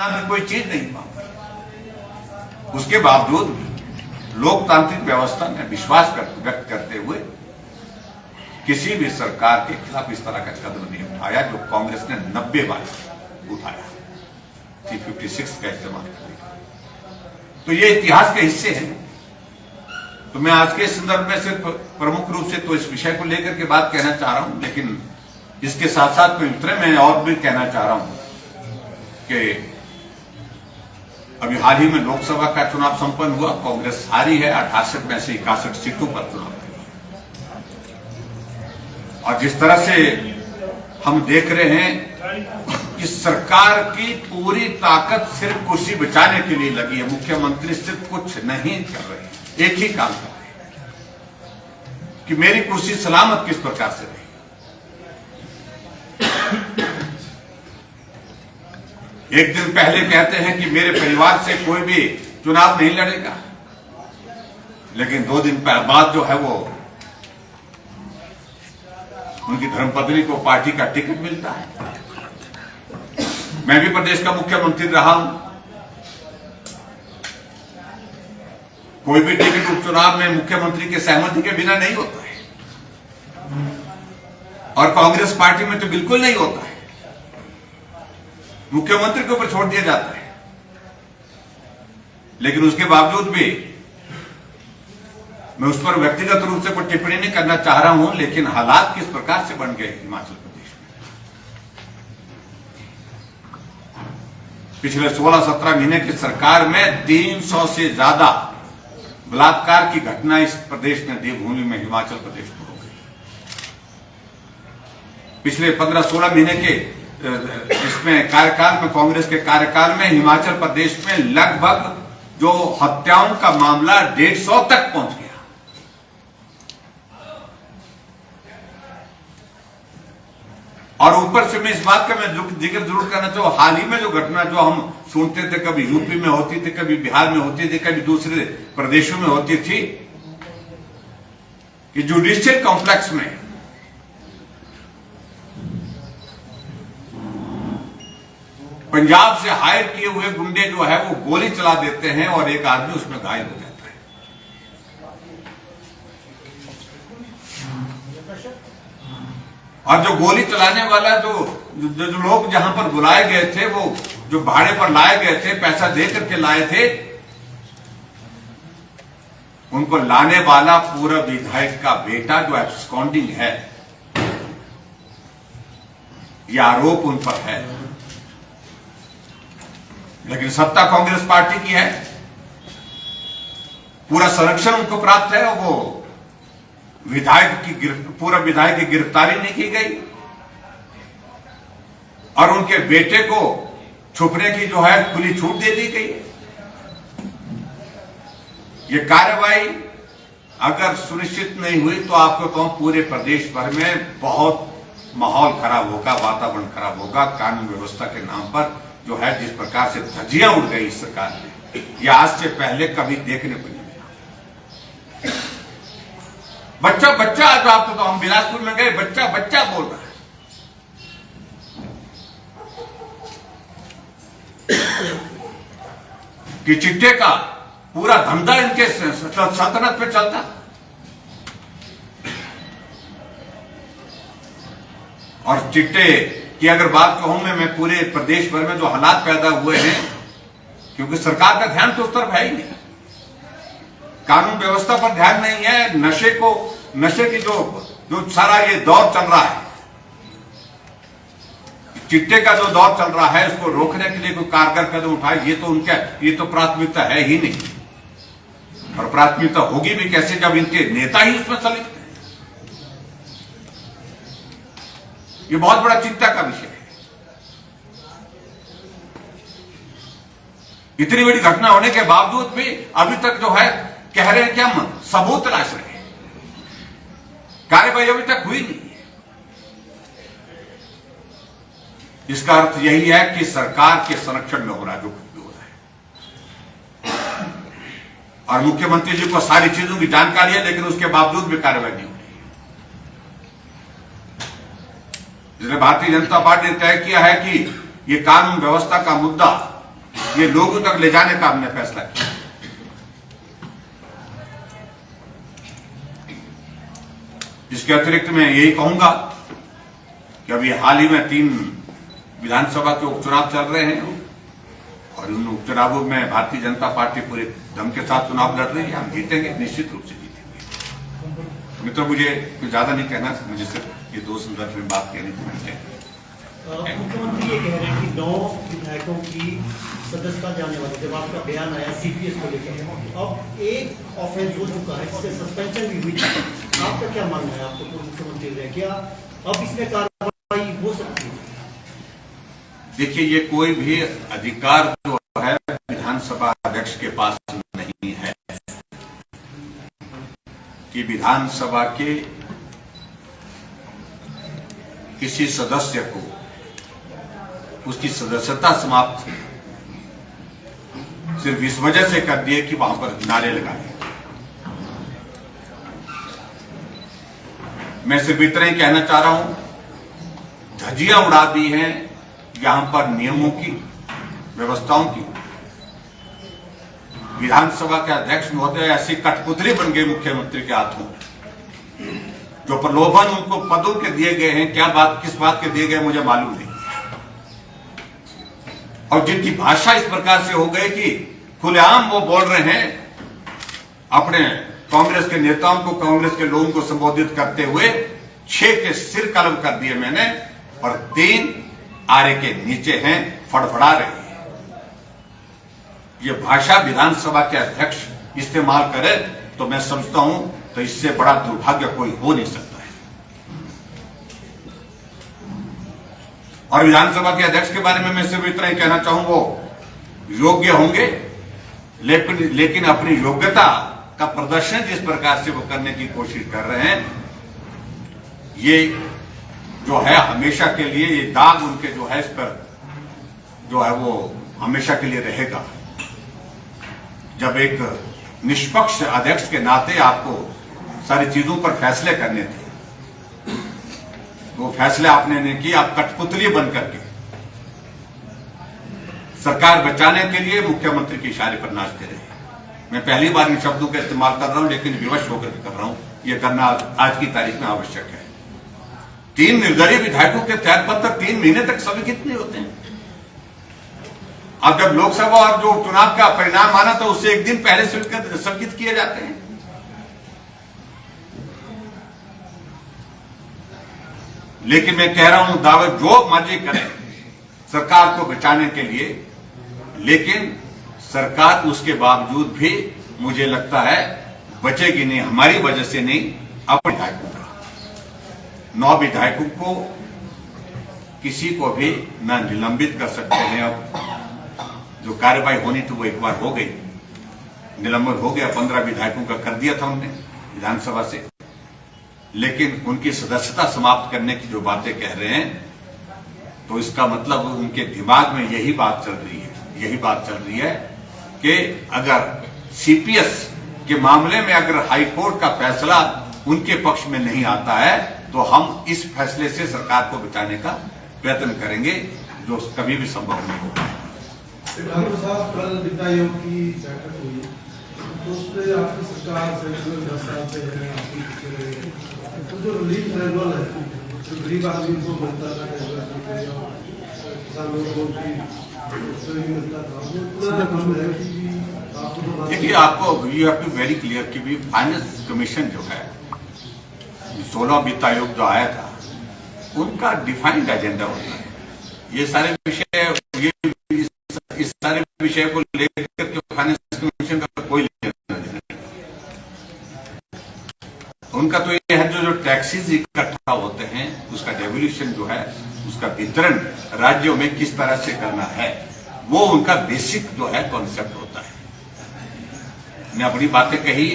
नाम की कोई चीज नहीं वहां। उसके बावजूद भी लोकतांत्रिक व्यवस्था में विश्वास व्यक्त करते हुए किसी भी सरकार के खिलाफ इस तरह का कदम नहीं उठाया जो कांग्रेस ने 90 बार उठाया 356 का इस्तेमाल करने का। तो ये इतिहास के हिस्से हैं। तो मैं आज के संदर्भ में सिर्फ प्रमुख रूप से तो इस विषय को लेकर के बात कहना चाह रहा हूं, लेकिन इसके साथ साथ मैं और भी कहना चाह रहा हूं कि अभी हाल ही में लोकसभा का चुनाव संपन्न हुआ, कांग्रेस हारी है 68 में से 61 सीटों पर चुनाव हुआ। और जिस तरह से हम देख रहे हैं कि सरकार की पूरी ताकत सिर्फ कुर्सी बचाने के लिए लगी है, मुख्यमंत्री सिर्फ कुछ नहीं कर रहे, एक ही काम कर रहे हैं कि मेरी कुर्सी सलामत किस प्रकार से रहे। एक दिन पहले कहते हैं कि मेरे परिवार से कोई भी चुनाव नहीं लड़ेगा, लेकिन 2 दिन बाद जो है वो उनकी धर्मपत्नी को पार्टी का टिकट मिलता है। मैं भी प्रदेश का मुख्यमंत्री रहा हूं, कोई भी टिकट उपचुनाव में मुख्यमंत्री के सहमति के बिना नहीं होता है, और कांग्रेस पार्टी में तो बिल्कुल नहीं होता है, मुख्यमंत्री के ऊपर छोड़ दिया जाता है। लेकिन उसके बावजूद भी मैं उस पर व्यक्तिगत रूप से कोई टिप्पणी नहीं करना चाह रहा हूं, लेकिन हालात किस प्रकार से बन गए हिमाचल प्रदेश में। पिछले 16-17 महीने की सरकार में 300 से ज्यादा बलात्कार की घटना इस प्रदेश में, देवभूमि में, हिमाचल प्रदेश में हो गई। पिछले 15-16 महीने के इसमें कार्यकाल में, कांग्रेस के कार्यकाल में हिमाचल प्रदेश में लगभग जो हत्याओं का मामला 150 तक पहुंच गया। और ऊपर से मैं इस बात का जिक्र जरूर करना चाहूँ, हाल ही में जो घटना जो हम सुनते थे, कभी यूपी में होती थी, कभी बिहार में होती थी, कभी दूसरे प्रदेशों में होती थी, कि जुडिशियल कॉम्प्लेक्स में पंजाब से हायर किए हुए गुंडे जो है वो गोली चला देते हैं और एक आदमी उसमें घायल हो जाता है। और जो गोली चलाने वाला जो लोग जहां पर बुलाए गए थे, वो जो भाड़े पर लाए गए थे, पैसा दे करके लाए थे, उनको लाने वाला पूरा विधायक का बेटा जो एब्सकॉन्डिंग है, यह आरोप उन पर है। लेकिन सत्ता कांग्रेस पार्टी की है, पूरा संरक्षण उनको प्राप्त है, और वो पूरा विधायक की गिरफ्तारी नहीं की गई, और उनके बेटे को छुपने की जो है खुली छूट दे दी गई। ये कार्रवाई अगर सुनिश्चित नहीं हुई तो आपको कहूं पूरे प्रदेश भर में बहुत माहौल खराब होगा, वातावरण खराब होगा। कानून व्यवस्था के नाम पर जो है जिस प्रकार से धज्जियां उड़ गई इस सरकार में, यह आज से पहले कभी देखने को नहीं मिला। बच्चा आज आपको, तो हम बिलासपुर में गए, बच्चा बोल रहा है कि चिट्टे का पूरा धंधा इनके सल्तनत पे चलता। और चिट्टे की अगर बात कहूं मैं पूरे प्रदेश भर में जो हालात पैदा हुए हैं, क्योंकि सरकार का ध्यान तो उस तरफ है ही नहीं, कानून व्यवस्था पर ध्यान नहीं है, नशे की जो सारा ये दौर चल रहा है, चिट्टे का जो दौर चल रहा है, उसको रोकने के लिए कोई कारगर कदम उठाए, ये तो प्राथमिकता है ही नहीं। और प्राथमिकता होगी भी कैसे जब इनके नेता ही उसमें संलिप्त हैं। ये बहुत बड़ा चिंता का विषय है। इतनी बड़ी घटना होने के बावजूद भी अभी तक जो है कह रहे हैं कि हम सबूत तलाश रहे हैं, कार्रवाई अभी तक हुई नहीं है। इसका अर्थ यही है कि सरकार के संरक्षण में हो रहा है जो कुछ भी हो रहा है, और मुख्यमंत्री जी को सारी चीजों की जानकारी है, लेकिन उसके बावजूद भी कार्रवाई नहीं हो रही है। जिसने भारतीय जनता पार्टी ने तय किया है कि ये कानून व्यवस्था का मुद्दा ये लोगों तक ले जाने का हमने फैसला किया। इसके अतिरिक्त मैं यही कहूंगा कि अभी हाल ही में 3 विधानसभा के उपचुनाव चल रहे हैं और उन उपचुनावों में भारतीय जनता पार्टी पूरे दम के साथ चुनाव लड़ रही है। हम जीतेंगे, निश्चित रूप से जीतेंगे। मित्रों, मुझे कुछ ज्यादा नहीं कहना, मुझे सिर्फ ये 2 संदर्भ में बात कहनी थी। मुख्यमंत्री ये कह रहे हैं कि 9 विधायकों की सदस्यता जाने वाली, जब आपका बयान आया सीपीएस को लेकर, अब एक ऑफेंस हो चुका है जिससे सस्पेंशन भी हुई थी। आपका क्या मानना है? आपको पूर्व मुख्यमंत्री रहे, क्या अब इसमें कार्रवाई हो सकती है? देखिए, ये कोई भी अधिकार जो है विधानसभा अध्यक्ष के पास नहीं है कि विधानसभा के किसी सदस्य को उसकी सदस्यता समाप्त सिर्फ इस वजह से कर दिए कि वहां पर नारे लगाए। मैं सिर्फ इतना ही कहना चाह रहा हूं, धज्जियां उड़ा दी हैं यहां पर नियमों की, व्यवस्थाओं की। विधानसभा के अध्यक्ष महोदय ऐसी कठपुतली बन गए मुख्यमंत्री के हाथों, जो प्रलोभन उनको पदों के दिए गए हैं, क्या बात किस बात के दिए गए मुझे मालूम नहीं, और जिनकी भाषा इस प्रकार से हो गई कि खुलेआम वो बोल रहे हैं, अपने कांग्रेस के नेताओं को, कांग्रेस के लोगों को संबोधित करते हुए 6 के सिर कलम कर दिए मैंने और 3 आरे के नीचे हैं, फड़फड़ा रहे हैं। ये भाषा विधानसभा के अध्यक्ष इस्तेमाल करे तो मैं समझता हूं तो इससे बड़ा दुर्भाग्य कोई हो नहीं सकता है। और विधानसभा के अध्यक्ष के बारे में मैं सिर्फ इतना ही कहना चाहूं, वो योग्य होंगे, लेकिन अपनी योग्यता का प्रदर्शन जिस प्रकार से वो करने की कोशिश कर रहे हैं, ये जो है हमेशा के लिए ये दाग उनके जो है इस पर जो है वो हमेशा के लिए रहेगा। जब एक निष्पक्ष अध्यक्ष के नाते आपको सारी चीजों पर फैसले करने थे, वो फैसले आपने नहीं किए, आप कठपुतली बन करके सरकार बचाने के लिए मुख्यमंत्री के इशारे पर नाचते रहे। मैं पहली बार इन शब्दों का इस्तेमाल कर रहा हूं, लेकिन विवश होकर कर रहा हूं, यह करना आज की तारीख में आवश्यक है। 3 निर्दलीय विधायकों के त्यागपत्र 3 महीने तक स्वीकृत नहीं होते हैं। अब जब लोकसभा और जो चुनाव का परिणाम आना तो उससे 1 दिन पहले स्वीकृत किए जाते हैं। लेकिन मैं कह रहा हूं, दावे जो मर्जी करें सरकार को बचाने के लिए, लेकिन सरकार उसके बावजूद भी मुझे लगता है बचेगी नहीं, हमारी वजह से नहीं, अपने विधायकों का। 9 विधायकों को किसी को भी न निलंबित कर सकते हैं। अब जो कार्रवाई होनी थी वो एक बार हो गई, निलंबन हो गया, 15 विधायकों का कर दिया था हमने विधानसभा से, लेकिन उनकी सदस्यता समाप्त करने की जो बातें कह रहे हैं, तो इसका मतलब उनके दिमाग में यही बात चल रही है कि अगर सीपीएस के मामले में अगर हाईकोर्ट का फैसला उनके पक्ष में नहीं आता है तो हम इस फैसले से सरकार को बचाने का प्रयत्न करेंगे, जो कभी भी संभव नहीं होगा। डॉक्टर साहब, कल वित्त आयोग की बैठक हुई तो उसमें आपकी सरकार से 10 साल से तो जो रिलीफ मैनुअल है, जो गरीब आदमी को मिलता था, किसानों को मिलता था, वो पूरा काम है कि देखिए, आपको you have to very clear कि भी फाइनेंस कमीशन जो है, 16 वित्त आयोग जो आया था, उनका डिफाइंड एजेंडा होता है। ये सारे विषय, इस सारे विषय को लेकर के फाइनेंस कमीशन का कोई लेना देना नहीं। उनका तो ये है जो टैक्सेस इकट्ठा होते हैं, उसका डेवल्यूशन जो है, उसका वितरण राज्यों में किस तरह से करना है, वो उनका बेसिक जो है कॉन्सेप्ट होता है। मैं अपनी बातें कही,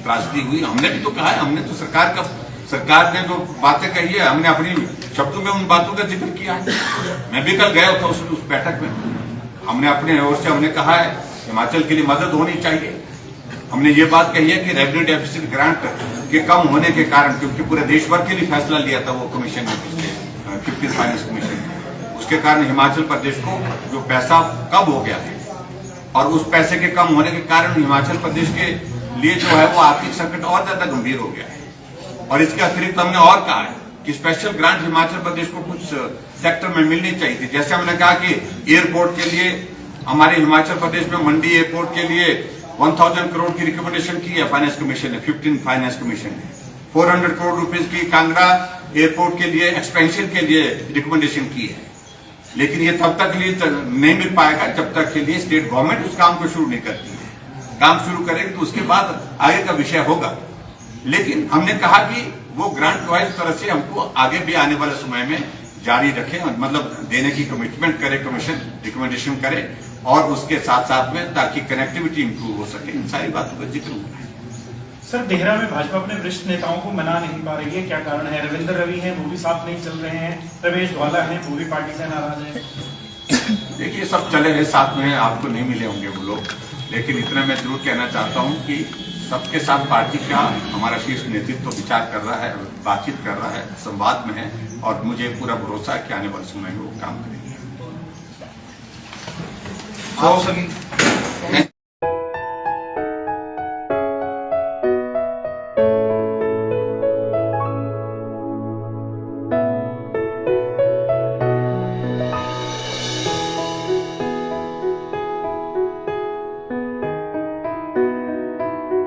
त्रासदी हुई, हमने भी तो कहा है, हमने तो सरकार ने जो बातें कही है, हमने अपनी शब्दों में उन बातों का जिक्र किया है। मैं भी कल गया था उस बैठक में, हमने अपने ओर से हमने कहा है हिमाचल के लिए मदद होनी चाहिए। हमने ये बात कही है कि रेवेन्यू डेफिसिट ग्रांट के कम होने के कारण, क्योंकि पूरे देश भर के लिए फैसला लिया था वो कमीशन ने, पिछले 50 फाइनेंस कमीशन ने, उसके कारण हिमाचल प्रदेश को जो पैसा कम हो गया है, और उस पैसे के कम होने के कारण हिमाचल प्रदेश के लिए जो है वो आर्थिक संकट और ज्यादा गंभीर हो गया है। और इसके अतिरिक्त हमने और कहा है कि स्पेशल ग्रांट हिमाचल प्रदेश को कुछ सेक्टर में मिलनी चाहिए थी। जैसे हमने कहा कि एयरपोर्ट के लिए हमारे हिमाचल प्रदेश में मंडी एयरपोर्ट के लिए 1000 करोड़ की रिकमेंडेशन की है फाइनेंस कमीशन ने, 15 फाइनेंस कमीशन ने 400 करोड़ रुपीस की कांगड़ा एयरपोर्ट के लिए एक्सपेंशन के लिए रिकमेंडेशन की है। लेकिन ये तब तक लिए नहीं मिल पाएगा जब तक के लिए स्टेट गवर्नमेंट उस काम को शुरू नहीं करती है। काम शुरू करेगी तो उसके बाद आगे का विषय होगा। लेकिन हमने कहा कि वो ग्रांट जो है इस तरह से हमको आगे भी आने वाले समय में जारी रखें, मतलब देने की कमिटमेंट करे कमीशन, रिकमेंडेशन करे और उसके साथ साथ में ताकि कनेक्टिविटी इंप्रूव हो सके। इन सारी बातों का जिक्र हुआ है। सर, देहरा में भाजपा अपने वरिष्ठ नेताओं को मना नहीं पा रही है, क्या कारण है? रविंद्र रवि हैं, वो भी साथ नहीं चल रहे हैं, रमेश धवाला हैं, वो भी पार्टी से नाराज हैं। देखिए, सब चले हैं साथ में, आपको नहीं मिले होंगे वो लोग, लेकिन इतना मैं जरूर कहना चाहता हूं कि सबके साथ पार्टी का हमारा शीर्ष नेतृत्व विचार कर रहा है, बातचीत कर रहा है, संवाद में है और मुझे पूरा भरोसा है कि आने वाले समय में वो काम करेंगे।